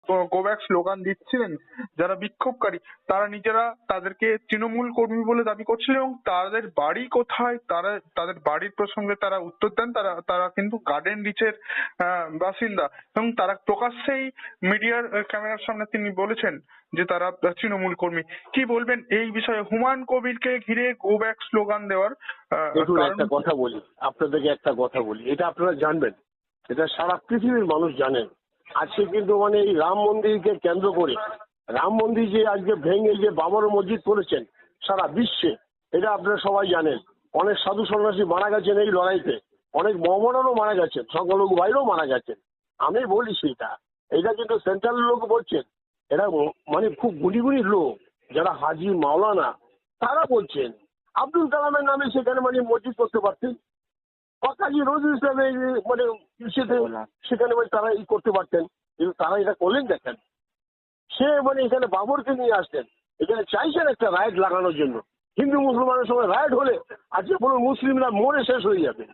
Go back slogan দিচ্ছিলেন যারা বিক্ষোভকারী, তারা নিজেরা তাদেরকে তৃণমূল কর্মী বলে দাবি করছিলেন এবং তাদের বাড়ি কোথায় তাদের বাড়ির প্রসঙ্গে তারা উত্তর দেন। তারা তারা কিন্তু গার্ডেন রিচের বাসিন্দা এবং তারা প্রকাশ্যেই মিডিয়ার ক্যামেরার সামনে তিনি বলেছেন যে তারা তৃণমূল কর্মী। কি বলবেন এই বিষয়ে হুমায়ুন কবিরকে ঘিরে গোব্যাক স্লোগান দেওয়ার দেখুন, কারণ? একটা কথা বলি আপনাদেরকে, একটা কথা বলি, এটা আপনারা জানবেন, এটা সারা পৃথিবীর মানুষ জানেন। আজকে কিন্তু মানে এই রাম মন্দিরকে কেন্দ্র করে, রাম মন্দির যে আজকে ভেঙে যে বাবর মসজিদ করেছেন সারা বিশ্বে, এটা আপনারা সবাই জানেন। অনেক সাধু সন্ন্যাসী মারা গেছেন এই লড়াইতে, অনেক মহামানবও মারা গেছেন, সংখ্যালঘু ভাইরাও মারা গেছেন। আমি বলি সেটা, এটা কিন্তু সেন্ট্রাল লোক বলছেন, এরা মানে খুব গুলি গুলি লোক যারা হাজি মাওলানা, তারা বলছেন আব্দুল কালামের নামে সেখানে মানে মসজিদ করতে পারতেন, বা কাজী নজরুল ইসলামের মানে সেখানে মানে তারা করতে পারতেন, কিন্তু তারা এটা করলেন দেখেন। সে মানে এখানে বাবরকে নিয়ে আসতেন, এখানে চাইছেন একটা রাইট লাগানোর জন্য। হিন্দু মুসলমানের সঙ্গে রাইট হলে আজকে বলুন মুসলিমরা মরে শেষ হয়ে যাবে।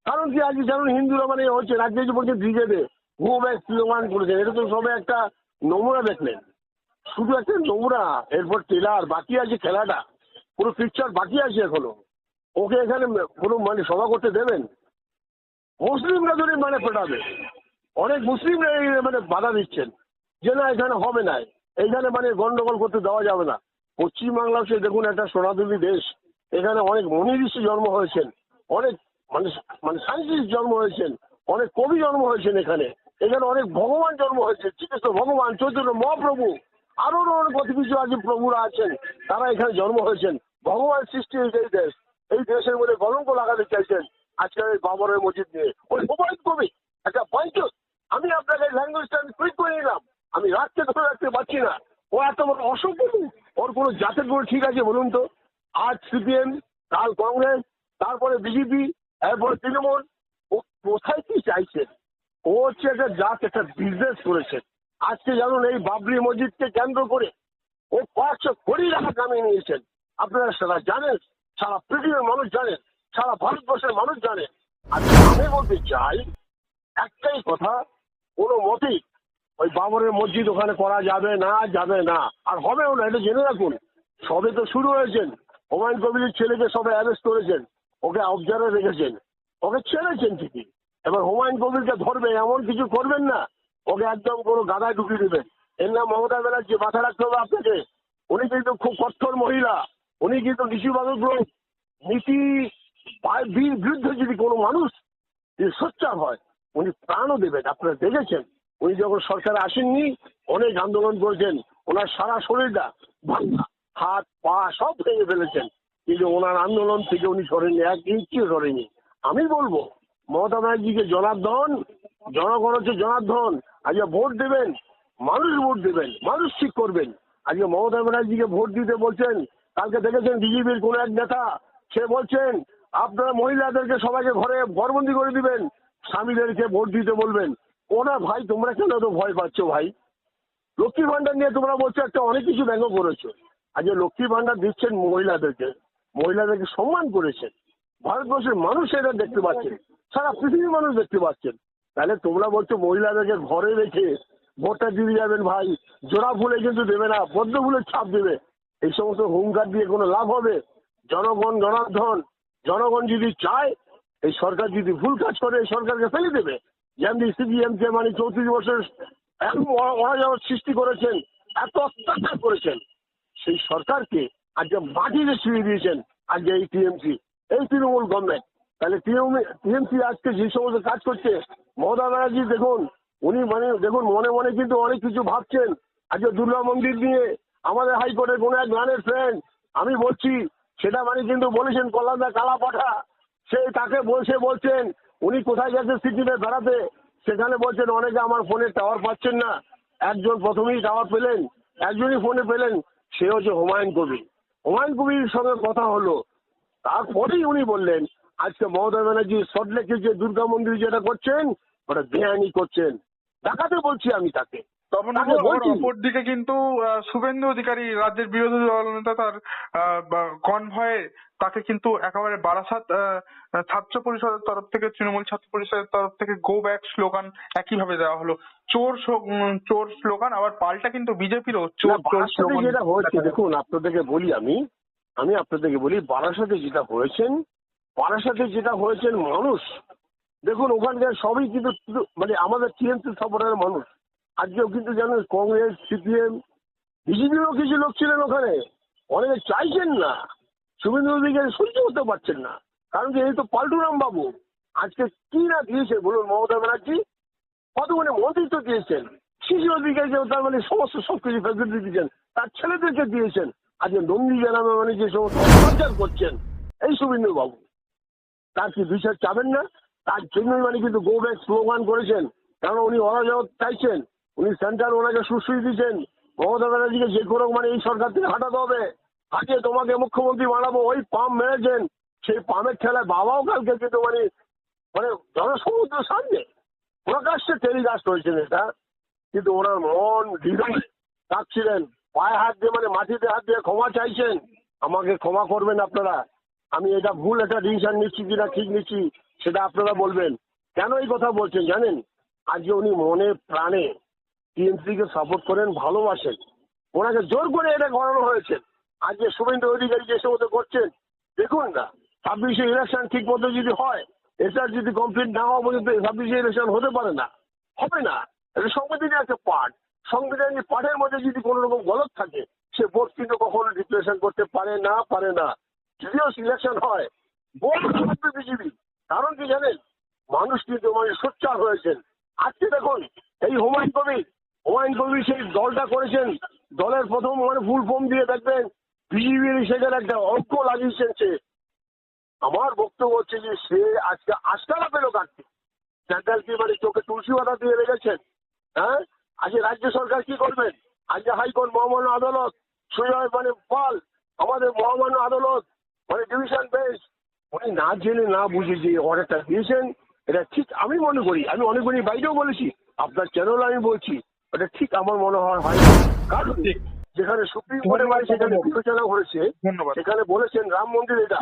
কারণ কি আজকে যেমন হিন্দুরা মানে হচ্ছে রাজ্যে যে বলছে ব্রিগেডে গোব্যাক স্লোগান করেছেন, এটা তো সবে একটা নমুনা দেখলেন, শুধু একটা নমুনা। এরপর টেলার বাকি আছে, খেলাটা পুরো পিকচার বাকি আছে এখনো। ওকে এখানে কোনো মানে সভা করতে দেবেন? মুসলিমরা যদি মানে পেটাবে, অনেক মুসলিমরা এই মানে বাধা দিচ্ছেন যে না এখানে হবে না, এইখানে মানে গন্ডগোল করতে দেওয়া যাবে না। পশ্চিমবাংলা সে দেখুন একটা সোনাদুলি দেশ, এখানে অনেক মনি ঋষি জন্ম হয়েছেন, অনেক মানে মানে সায়েন্টিস্ট জন্ম হয়েছেন, অনেক কবি জন্ম হয়েছেন এখানে, এখানে অনেক ভগবান জন্ম হয়েছে, শ্রীকৃষ্ণ ভগবান, চৈতন্য মহাপ্রভু, আরো অনেক কত কিছু আছে প্রভুরা আছেন, তারা এখানে জন্ম হয়েছেন। ভগবান সৃষ্টি হয়েছে এই দেশ, এই দেশের মধ্যে কলঙ্ক লাগাতে চাইছেন আজকাল এই বাবরের মসজিদ নিয়ে। ওই হুমায়ুন কবির একটা পয়েন্ট, আমি আপনাকে ল্যাঙ্গুয়েজটা আমি টুইট করে নিলাম, আমি রাখতে ধরে রাখতে পারছি না। ও এত বড় অসভ্য, ওর কোনো জাতের কোনো ঠিক আছে বলুন তো? আজ সিপিএম, কাল কংগ্রেস, তারপরে বিজেপি, এরপরে তৃণমূল, ও কোথায় কি চাইছেন? ও হচ্ছে একটা জাত, একটা বিজনেস করেছে। আজকে জানুন এই বাবরি মসজিদকে কেন্দ্র করে ও 500 কোটি টাকা কামিয়ে নিয়েছেন। আপনারা সারা জানেন, সারা পৃথিবীর মানুষ জানেন, সারা ভারতবর্ষের মানুষ জানেন। আর আমি বলতে চাই একটাই কথা, কোনো মতেই ওই বাবরের মসজিদ ওখানে করা যাবে না, যাবে না, আর হবেও না, এটা জেনে রাখুন। সবে তো শুরু হয়েছেন, হুমায়ুন কবিরের ছেলেকে সবে অ্যারেস্ট করেছেন, ওকে অবজার্ভে রেখেছেন, ওকে ছেড়েছেন ঠিকই। এবার হুমায়ুন কবিরকে ধরবে এমন কিছু করবেন না, ওকে একদম কোনো গাদায় ঢুকিয়ে দেবেন। এর নাম মমতা ব্যানার্জি, মাথা রাখতে হবে আপনাকে। উনি কিন্তু খুব কঠোর মহিলা, উনি কিন্তু নীতিবাদক লোক। নীতি বিরুদ্ধে যদি কোনো মানুষ যদি সোচ্চার হয়, উনি প্রাণও দেবেন। আপনারা দেখেছেন উনি যখন সরকারে আসেননি অনেক আন্দোলন করেছেন, ওনার সারা শরীরটা ভাঙা, হাত পা সব ভেঙে ফেলেছেন, কিন্তু ওনার আন্দোলন থেকে উনি সরেননি, এক ইঞ্চিও সরেনি। আমি বলবো মমতা ব্যানার্জিকে জনার্দন, জনগণ হচ্ছে জনার্দন, আজকে ভোট দেবেন, মানুষ ভোট দেবেন, মানুষ ঠিক করবেন। আজকে মমতা ব্যানার্জিকে ভোট দিতে বলছেন, কালকে দেখেছেন বিজেপির কোন এক নেতা সে বলছেন আপনারা মহিলাদেরকে সবাইকে ঘরে ঘরবন্দি করে দিবেন, স্বামীদেরকে ভোট দিতে বলবেন। ওরা ভাই তোমরা কেন তো ভয় পাচ্ছ ভাই? লক্ষ্মী ভান্ডার নিয়ে তোমরা বলছো একটা অনেক কিছু ব্যঙ্গ করেছো, আজকে লক্ষ্মী ভান্ডার দিচ্ছেন মহিলাদেরকে, মহিলাদেরকে সম্মান করেছেন, ভারতবর্ষের মানুষ এটা দেখতে পাচ্ছেন, সারা পৃথিবীর মানুষ দেখতে পাচ্ছেন। তাহলে তোমরা বলছো মহিলাদেরকে ঘরে রেখে ভোটটা দিয়ে যাবেন ভাই, জোড়া ফুলে কিন্তু দেবে না, পদ্ম ফুলের ছাপ দেবে। এই সমস্ত হুঙ্কার দিয়ে কোনো লাভ হবে? জনগণ জনার্দন, জনগণ যদি চায়, এই সরকার যদি ভুল কাজ করে এই সরকারকে ফেলে দেবে। যেমনি সিপিএম কে মানে 34 বছর এখন অরাজক সৃষ্টি করেছেন, এত অত্যাচার করেছেন, সেই সরকারকে আজকে মাটিতে ছুঁয়ে দিয়েছেন আজকে এই টিএমসি, এই তৃণমূল গভর্নমেন্ট। তাহলে টিএমসি আজকে যে সমস্ত কাজ করছে, মমতা ব্যানার্জি দেখুন, উনি মানে দেখুন মনে মনে কিন্তু অনেক কিছু ভাবছেন। আজকে দুর্গা মন্দির নিয়ে আমাদের হাইকোর্টের কোনো এক গানের ফ্রেন্ড, আমি বলছি সেটা মানে কিন্তু বলেছেন কল্যাণদা কালা পাঠা, সে তাকে বলছে বলছেন উনি কোথায় গেছে সিকিমে বেড়াতে, সেখানে বলছেন অনেকে আমার ফোনে টাওয়ার পাচ্ছেন না, একজন প্রথমেই টাওয়ার পেলেন, একজনই ফোনে পেলেন, সে হচ্ছে হুমায়ুন কবির। হুমায়ুন কবির সঙ্গে কথা হলো, তারপরেই উনি বললেন আজকে মমতা ব্যানার্জি সল্টলেকে যে দুর্গা মন্দির যেটা করছেন ওটা বেআইনি করছেন, দেখাতে বলছি আমি তাকে। তপনবাবু, আবার অপরদিকে কিন্তু শুভেন্দু অধিকারী রাজ্যের বিরোধী দল নেতা তার কনভয়ে তাকে কিন্তু একেবারে বারাসাত ছাত্র পরিষদের তরফ থেকে, তৃণমূল ছাত্র পরিষদের তরফ থেকে গো ব্যাক স্লোগান একইভাবে দেওয়া হলো। চোর স্লোগান, আবার পাল্টা কিন্তু বিজেপিরও না, চোর চোর বারাসাতে স্লোগান যেটা হয়েছে দেখা যাচ্ছে। দেখুন, আপনাদেরকে বলি, আমি আপনাদেরকে বলি, বারাসাতে যেটা হয়েছেন মানুষ, দেখুন ওখানকার সবই কিন্তু মানে আমাদের টিএমসি সাপোর্টারের মানুষ। আজকেও কিন্তু জানেন কংগ্রেস, সিপিএম, বিজেপিরও কিছু লোক ছিলেন ওখানে, অনেকে চাইছেন না, শুভেন্দু অধিকারী সহ্য করতে পারছেন না। কারণ কি, এই তো পাল্টুরাম বাবু আজকে কি না দিয়েছে বলুন, মমতা ব্যানার্জি কতগুলো মন্ত্রিত্ব দিয়েছেন, শিশু অধিকারীকে তার মানে সমস্ত সবকিছু ফেসিলিটি দিয়েছেন, তার ছেলেদেরকে দিয়েছেন। আজকে নন্দী গ্রামে মানে যে সমস্ত অত্যাচার করছেন এই শুভেন্দু বাবু, তার কি বিচার চাবেন না? তার জন্যই মানে কিন্তু গো ব্যাক স্লোগান করেছেন। কারণ উনি অরাজক চাইছেন, উনি সেন্টার ওনাকে সুশ্রী দিচ্ছেন, মমতা ব্যানার্জিকে যে কোনো মানে এই সরকার থেকে হাঁটাতে হবে, আজকে তোমাকে মুখ্যমন্ত্রী বানাবো, ওই পাম মেরেছেন, সেই পামের খেলায় বাবাও কালকে কিন্তু মানে মানে জনসমুদ্র সামনে প্রকাশ্যে টেলিকাস্ট হয়েছেন এটা। কিন্তু ওনার মন হৃদয় কাঁদছিলেন, পায়ে হাত দিয়ে মানে মাটিতে হাত দিয়ে ক্ষমা চাইছেন, আমাকে ক্ষমা করবেন আপনারা, আমি এটা ভুল একটা ডিসিশন নিচ্ছি কিনা ঠিক নিচ্ছি সেটা আপনারা বলবেন। কেন এই কথা বলছেন জানেন? আজকে উনি মনে প্রাণে টিএমসি কে সাপোর্ট করেন, ভালোবাসেন, ওনাকে জোর করে এটা করানো হয়েছে। আজকে শুভেন্দু অধিকারী যে সমস্ত করছেন, দেখুন না, 26-এ ইলেকশন ঠিক মতো যদি হয়, এটা যদি কমপ্লিট না হওয়া পর্যন্ত 26-এ ইলেকশন হতে পারে না, হবে না। এটা সংবিধানের একটা পার্ট, সংবিধানের পার্টের মধ্যে যদি কোনো রকম গলত থাকে, সে ভোট কিন্তু কখনো ডিক্লারেশন করতে পারে না। যদিও ইলেকশন হয়, ভোট থাকবে বিজেপি। কারণ কি জানেন, মানুষ কিন্তু মানে সোচ্চার হয়েছেন। আজকে দেখুন এই হুমায়ুন কবির সেই দলটা করেছেন, দলের প্রথম মানে ফুল ফর্ম দিয়ে দেখবেন বিজেপির সেখানে একটা অঙ্ক লাগিয়েছেন সে। আমার বক্তব্য হচ্ছে যে সে আজকে আস্তানা পেল কাটতে, সেন্ট্রাল কি মানে চোখে তুলসী পাতা দিয়ে রেখেছেন। হ্যাঁ, আজকে রাজ্য সরকার কি করবেন? আজকে হাইকোর্ট মহামান্য আদালত সুজয় মানে পাল, আমাদের মহামান্য আদালত মানে ডিভিশন বেঞ্চ, উনি না জেনে না বুঝে যে অর্ডারটা দিয়েছেন, এটা ঠিক আমি মনে করি, আমি অনেকগুলি বাইরেও বলেছি, আপনার চ্যানেল আমি বলছি, এটা ঠিক আমার মনে হয় না। কারণ ঠিক। যেখানে সুপ্রিম কোর্টে মানে সেখানে বিবেচনা করেছে, ধন্যবাদ। সেখানে বলেছেন রাম মন্দির এটা